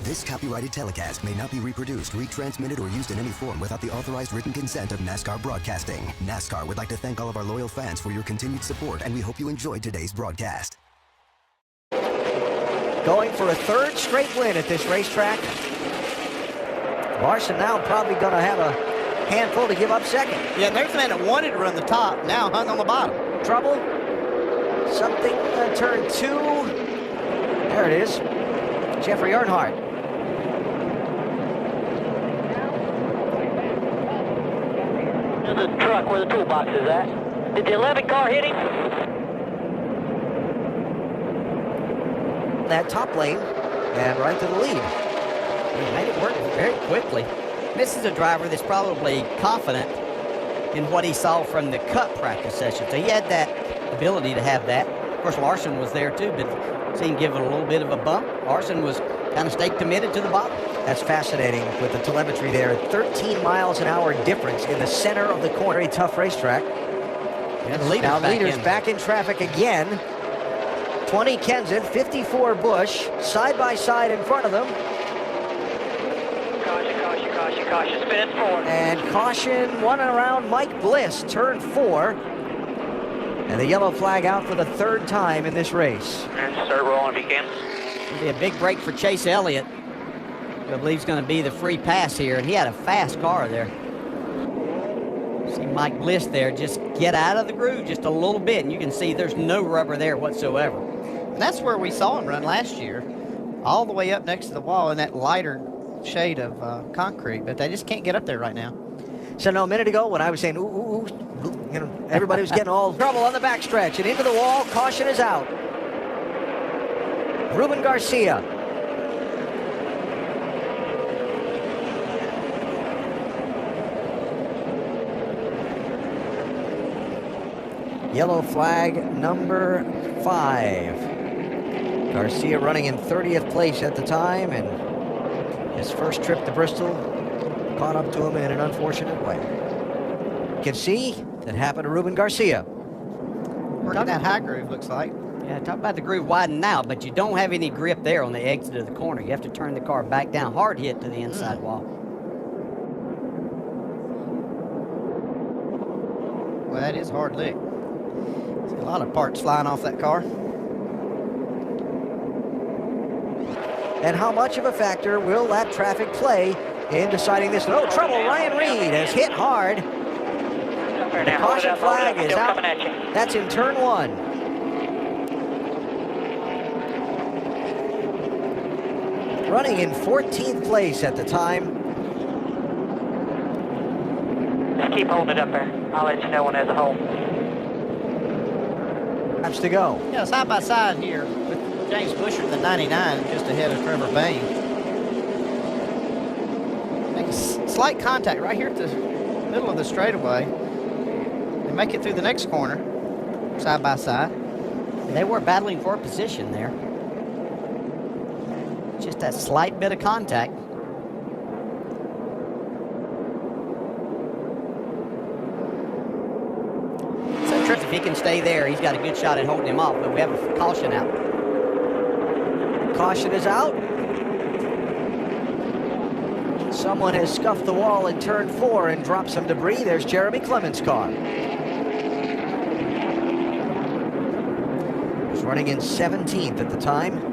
This copyrighted telecast may not be reproduced, retransmitted, or used in any form without the authorized written consent of NASCAR Broadcasting. NASCAR would like to thank all of our loyal fans for your continued support, and we hope you enjoyed today's broadcast. Going for a third straight win at this racetrack. Larson now probably going to have a handful to give up second. Yeah, there's a man that wanted to run the top, now hung on the bottom. Trouble. Something, turn 2. There it is. Jeffrey Earnhardt. The truck where the toolbox is at. Did the 11 car hit him? That top lane and right to the lead. He made it work very quickly. This is a driver that's probably confident in what he saw from the Cup practice session. So he had that ability to have that. Of course, Larson was there too, but seemed give it a little bit of a bump. Larson was kind of stayed committed to the bottom. That's fascinating with the telemetry there. 13 miles an hour difference in the center of the corner. A tough racetrack. Yeah, the now leaders back in traffic again. 20 Kenseth, 54 Busch, side by side in front of them. Caution, caution, caution, caution. Spin it forward. And caution, one and around Mike Bliss, turn 4. And the yellow flag out for the third time in this race. And start rolling if you can. It'll be a big break for Chase Elliott. I believe it's going to be the free pass here, and he had a fast car there. See Mike Bliss there just get out of the groove just a little bit, and you can see there's no rubber there whatsoever. And that's where we saw him run last year, all the way up next to the wall in that lighter shade of concrete, but they just can't get up there right now. So no, a minute ago when I was saying, ooh, you know, everybody was getting all trouble on the backstretch, and into the wall, caution is out. Ruben Garcia. Yellow flag number 5. Garcia running in 30th place at the time, and his first trip to Bristol caught up to him in an unfortunate way. You can see that happened to Ruben Garcia. Working that high groove, looks like. Yeah, talk about the groove widening out, but you don't have any grip there on the exit of the corner. You have to turn the car back down, hard hit to the inside wall. Well, that is hard lick. See a lot of parts flying off that car. And how much of a factor will that traffic play in deciding this? No trouble, Ryan Reed has hit hard. The caution flag is out. That's in turn 1. Running in 14th place at the time. Just keep holding it up there. I'll let you know when there's a hole. Laps to go. Yeah, side by side here with James Buescher, the 99, just ahead of Trevor Bayne. Make a slight contact right here at the middle of the straightaway. They make it through the next corner, side by side. They were battling for a position there. Just that slight bit of contact. So if he can stay there, he's got a good shot at holding him off, but we have a caution out. Caution is out. Someone has scuffed the wall in turn 4 and dropped some debris. There's Jeremy Clements' car. He's running in 17th at the time.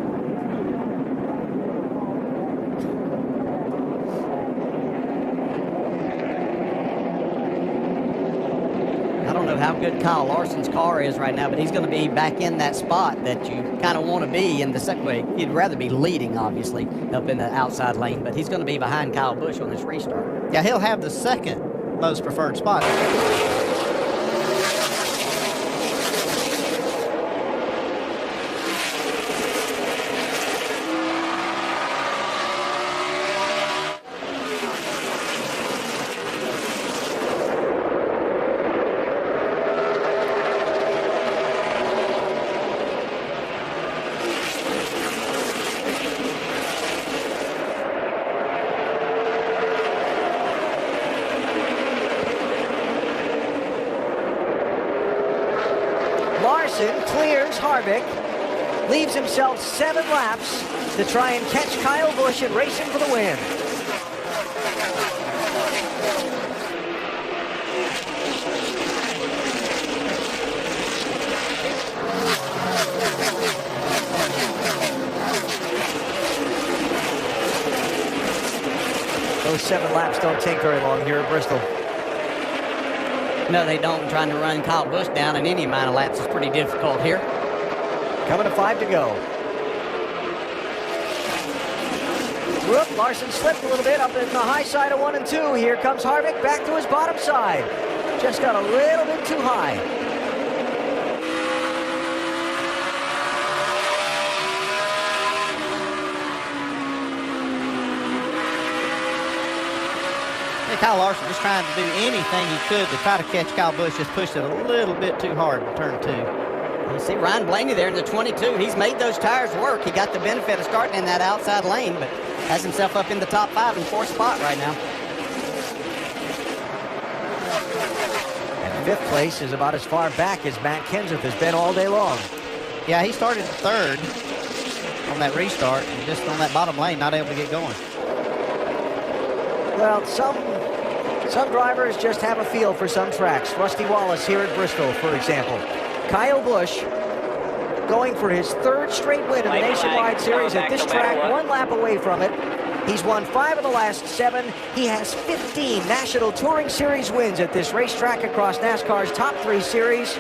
I don't know how good Kyle Larson's car is right now, but he's going to be back in that spot that you kind of want to be in the second way. He'd rather be leading, obviously, up in the outside lane, but he's going to be behind Kyle Busch on this restart. Yeah, he'll have the second most preferred spot. Larson clears Harvick. leaves himself 7 laps to try and catch Kyle Busch and race him for the win. Those 7 laps don't take very long here at Bristol. No, they don't. Trying to run Kyle Busch down in any amount of laps is pretty difficult here. Coming to 5 to go. Whoop, Larson slipped a little bit up in the high side of 1 and 2. Here comes Harvick back to his bottom side. Just got a little bit too high. Kyle Larson just trying to do anything he could to try to catch Kyle Busch, just pushed it a little bit too hard in turn 2. You see Ryan Blaney there in the 22. He's made those tires work. He got the benefit of starting in that outside lane, but has himself up in the top 5 and 4th spot right now. And 5th place is about as far back as Matt Kenseth has been all day long. Yeah, he started 3rd on that restart, and just on that bottom lane, not able to get going. Well, some drivers just have a feel for some tracks. Rusty Wallace here at Bristol, for example. Kyle Busch going for his 3rd straight win in the Nationwide Series at this track, 1 lap away from it. He's won 5 of the last 7. He has 15 National Touring Series wins at this racetrack across NASCAR's top 3 series.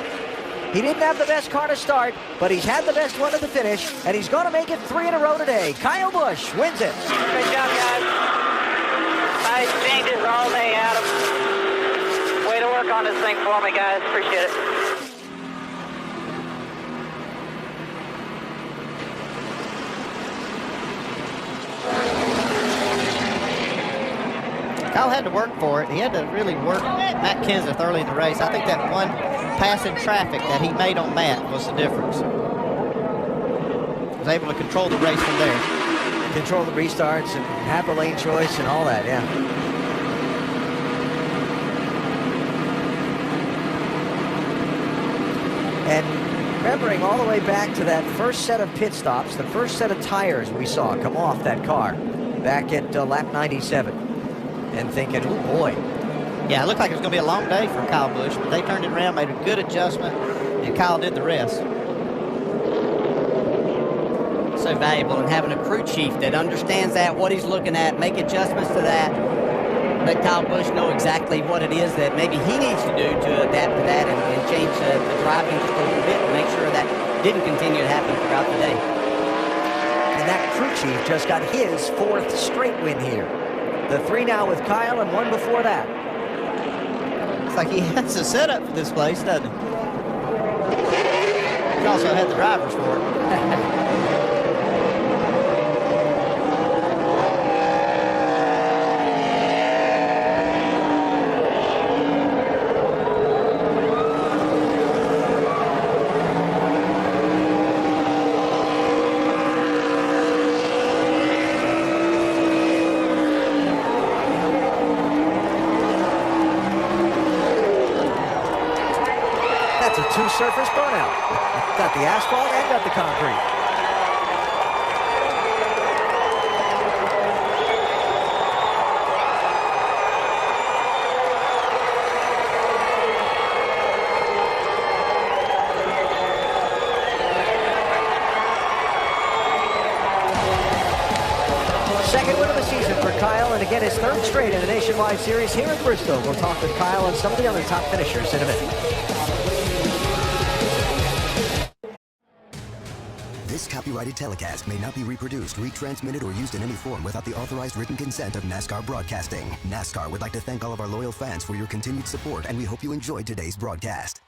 He didn't have the best car to start, but he's had the best one at the finish, and he's going to make it 3 in a row today. Kyle Busch wins it. Great job, guys. Nice changes all day, Adam. Way to work on this thing for me, guys. Appreciate it. Kyle had to work for it. He had to really work Matt Kenseth early in the race. I think that one pass in traffic that he made on Matt was the difference. He was able to control the race from there. Control the restarts and have the lane choice and all that, yeah. And remembering all the way back to that first set of pit stops, the first set of tires we saw come off that car back at lap 97, and thinking, oh boy. Yeah, it looked like it was going to be a long day for Kyle Busch, but they turned it around, made a good adjustment, and Kyle did the rest. So valuable in having a crew chief that understands that, what he's looking at, make adjustments to that. Let Kyle Busch know exactly what it is that maybe he needs to do to adapt to that and change the driving just a little bit and make sure that didn't continue to happen throughout the day. And that crew chief just got his 4th straight win here. The 3 now with Kyle and 1 before that. It's like he has a setup for this place, doesn't he? He also had the drivers for it. That's a 2-surface burnout. Got the asphalt and got the concrete. Second win of the season for Kyle, and again his 3rd straight in the Nationwide Series here at Bristol. We'll talk with Kyle and some of the other top finishers in a minute. This copyrighted telecast may not be reproduced, retransmitted, or used in any form without the authorized written consent of NASCAR Broadcasting. NASCAR would like to thank all of our loyal fans for your continued support, and we hope you enjoyed today's broadcast.